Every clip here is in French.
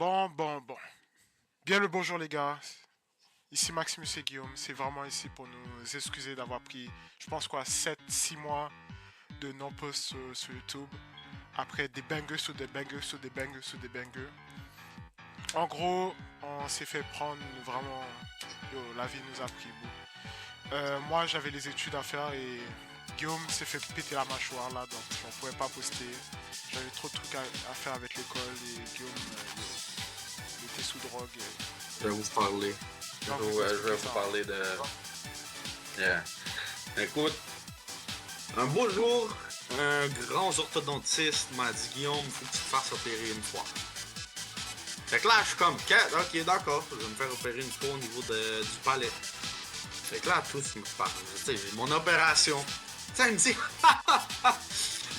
Bon. Bien le bonjour les gars. Ici Maximus et Guillaume. C'est vraiment ici pour nous excuser d'avoir pris, je pense quoi, 7 6 mois de non-post sur YouTube. Après des bangers sur des bangers sur des bangers sur des bangers. En gros, on s'est fait prendre vraiment. Yo, la vie nous a pris bout. Moi j'avais les études à faire et Guillaume s'est fait péter la mâchoire là, donc on pouvait pas poster. J'avais trop de trucs à faire avec l'école et Guillaume il était sous drogue. Je vais vous parler. Donc, Je vais vous ça. parler de. Yeah. Écoute, un beau jour, un grand orthodontiste m'a dit Guillaume, faut que tu te fasses opérer une fois. Fait que là, je suis comme, ok, d'accord, je vais me faire opérer une fois au niveau du palais. Fait que là, tous me parlent. Tu sais, j'ai mon opération. Tu sais, il me dit,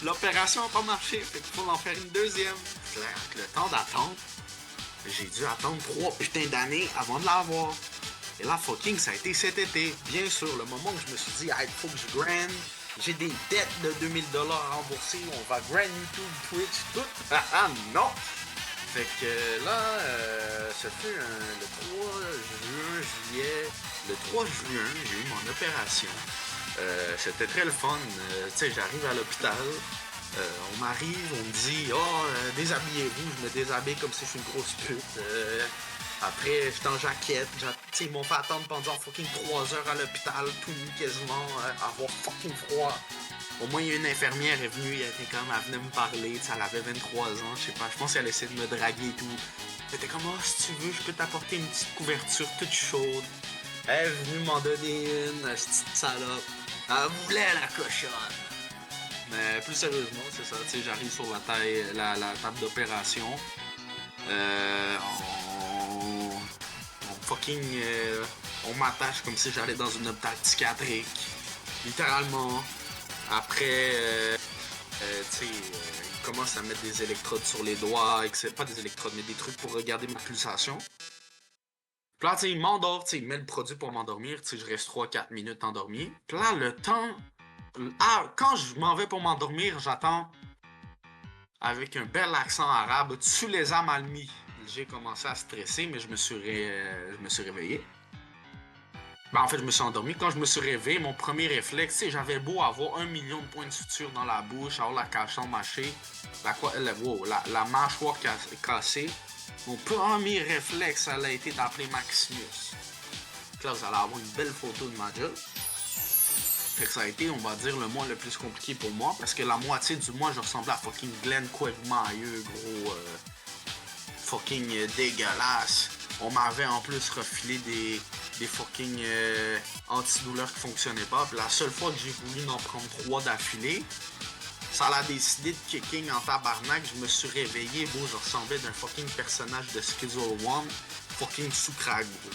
l'opération n'a pas marché, fait qu'il faut en faire une deuxième. Là, avec le temps d'attente, j'ai dû attendre 3 putains d'années avant de l'avoir. Et là, fucking, ça a été cet été. Bien sûr, le moment où je me suis dit, il faut que je grind. J'ai des dettes de 2000$ à rembourser. On va grind YouTube, Twitch, tout. Ah non! Fait que là, ça fait le 3 juin, juillet. Le 3 juin, j'ai eu mon opération. C'était très le fun. Tu sais, j'arrive à l'hôpital. On m'arrive, on me dit déshabillez-vous, je me déshabille comme si je suis une grosse pute. Après, j'étais en jaquette, ils m'ont fait attendre pendant fucking 3 heures à l'hôpital, tout nu quasiment, avoir fucking froid. Au moins, il y a une infirmière est venue, elle venait me parler, elle avait 23 ans, je sais pas, je pense qu'elle essayait de me draguer et tout. Elle était comme, si tu veux, je peux t'apporter une petite couverture toute chaude. Elle est venue m'en donner une, petite salope. Elle voulait la cochonne. Mais plus sérieusement, c'est ça, tu sais, j'arrive sur la table d'opération. On m'attache comme si j'allais dans une hôpital psychiatrique. Littéralement. Après, ils commencent à mettre des électrodes sur les doigts, pas des électrodes, mais des trucs pour regarder ma pulsation. Puis là, tu sais, il m'endort, tu sais, il met le produit pour m'endormir, tu sais, je reste 3 4 minutes endormi. Puis là, le temps. Quand je m'en vais pour m'endormir, j'attends avec un bel accent arabe, tu les as mal mis. J'ai commencé à stresser, mais je me suis réveillé. En fait, je me suis endormi. Quand je me suis réveillé, mon premier réflexe, c'est j'avais beau avoir 1 million de points de suture dans la bouche, avoir la cachon mâchée, la mâchoire cassée. Mon premier réflexe, ça a été d'appeler Maximus. Là, vous allez avoir une belle photo de ma gueule. Fait que ça a été, on va dire, le mois le plus compliqué pour moi, parce que la moitié du mois, je ressemblais à fucking Glenn Quagmire, gros, fucking dégueulasse. On m'avait en plus refilé des fucking antidouleurs qui fonctionnaient pas. Puis la seule fois que j'ai voulu en prendre 3 d'affilée, ça a décidé de kicking en tabarnak. Je me suis réveillé, bro, je ressemblais d'un fucking personnage de Schedule One, fucking sous crack, bro.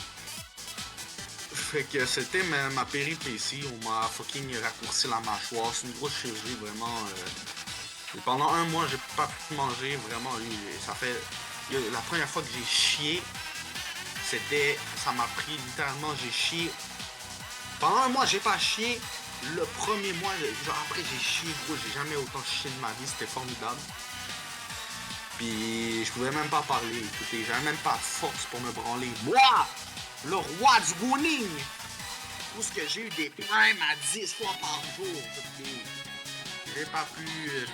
Fait que c'était ma péripétie. On m'a fucking raccourci la mâchoire. C'est une grosse chirurgie, vraiment. Pendant un mois, j'ai pas pu manger, vraiment. Ça fait. La première fois que j'ai chié, ça m'a pris littéralement, j'ai chié. Pendant un mois, j'ai pas chié. Le premier mois, après j'ai chié, gros, j'ai jamais autant chié de ma vie, c'était formidable. Puis je pouvais même pas parler, écoutez, j'avais même pas de force pour me branler. Moi, le roi du gooning! Tout ce que j'ai eu des primes à 10 fois par jour. J'ai pas pu,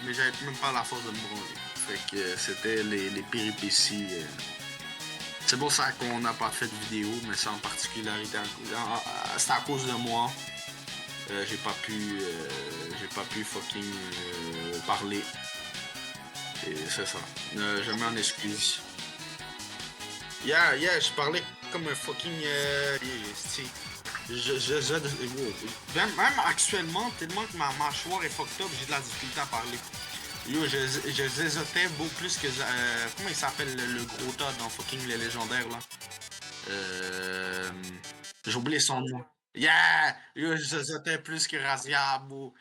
mais j'avais même pas la force de me branler. Fait que c'était les péripéties. C'est pour ça qu'on n'a pas fait de vidéo, mais c'est en particularité, c'est à cause de moi. J'ai pas pu fucking parler. Et c'est ça. Je m'en excuse. Je parlais comme un fucking. Même actuellement, tellement que ma mâchoire est fucked up, j'ai de la difficulté à parler. Yo, je zézotais beaucoup plus que. Comment il s'appelle le gros tas dans fucking les légendaires là? J'ai oublié son nom. Yeah! Yo, je zézotais plus que Razia, bro.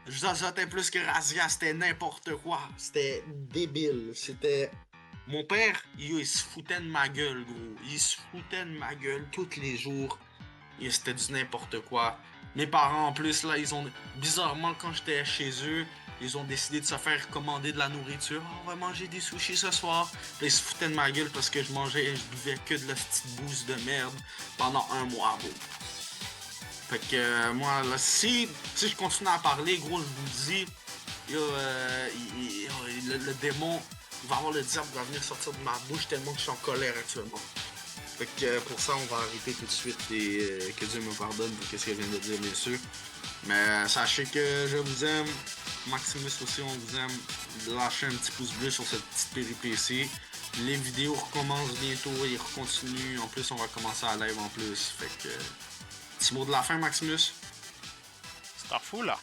Je zézotais plus que Razia, c'était n'importe quoi. C'était débile. C'était. Mon père, il se foutait de ma gueule, gros. Il se foutait de ma gueule tous les jours. C'était du n'importe quoi. Mes parents, en plus, là, ils ont. Bizarrement, quand j'étais chez eux, ils ont décidé de se faire commander de la nourriture. On va manger des sushis ce soir. Puis ils se foutaient de ma gueule parce que je buvais que de la petite bouse de merde pendant un mois, gros. Fait que moi, là, si je continue à parler, gros, je vous le dis, le démon, il va avoir le diable qui va venir sortir de ma bouche tellement que je suis en colère actuellement. Fait que pour ça, on va arrêter tout de suite et que Dieu me pardonne pour ce que je viens de dire, bien sûr. Mais sachez que je vous aime. Maximus aussi, on vous aime. Lâchez un petit pouce bleu sur cette petite péripétie. Les vidéos recommencent bientôt, ils recontinuent. En plus, on va commencer à live en plus. Fait que... Petit mot de la fin, Maximus? C'est à fou là.